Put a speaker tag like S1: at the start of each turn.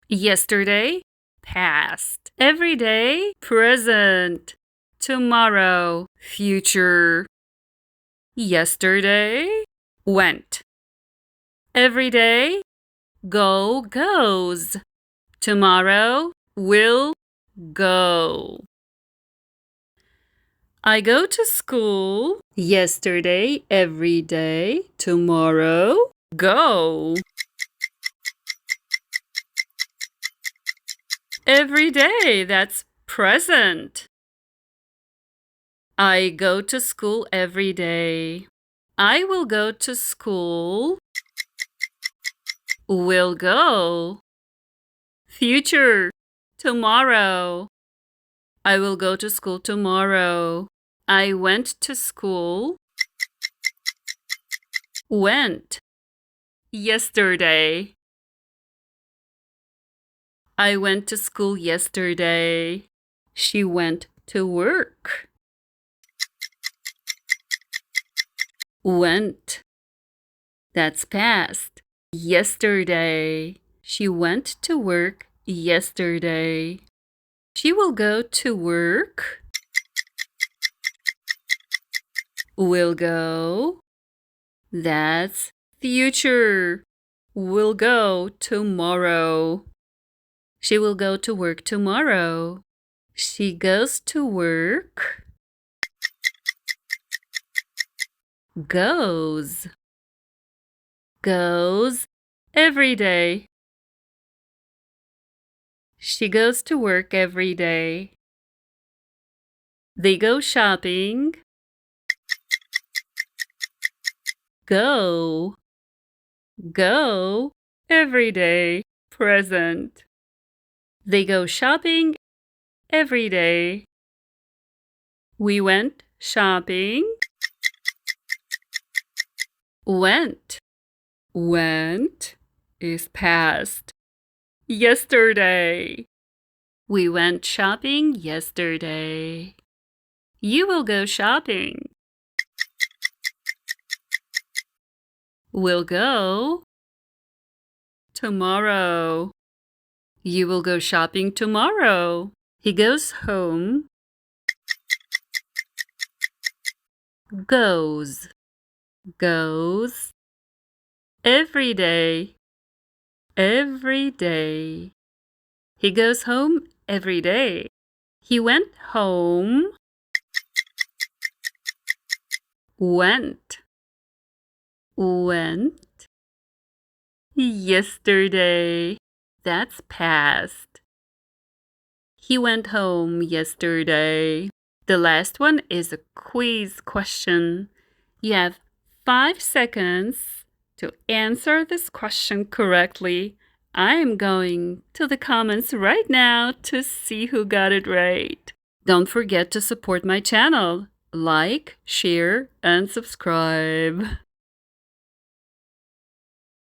S1: Yesterday, past. Every day, present. Tomorrow, future. Yesterday, went. Every day, go, goes. Tomorrow, will, go. I go to school. Yesterday, every day. Tomorrow, go. Every day, that's present. I go to school every day. I will go to school. Will go. Future, tomorrow. I will go to school tomorrow. I went to school. Went. Yesterday. I went to school yesterday. She went to work. Went. That's past. Yesterday. She went to work yesterday. She will go to work. Will go. That's future. Will go tomorrow. She will go to work tomorrow. She goes to work. Goes. Goes every day. She goes to work every day. They go shopping. Go. Go every day. Present. They go shopping every day. We went shopping. Went. Went is past. Yesterday. We went shopping yesterday. You will go shopping. Will go tomorrow. You will go shopping tomorrow. He goes home. Goes. Goes every day. Every day. He goes home every day. He went home. Went. Went. Yesterday. That's past. He went home yesterday. The last one is a quiz question. You have 5 seconds to answer this question correctly. I am going to the comments right now to see who got it right. Don't forget to support my channel. Like, share, and subscribe.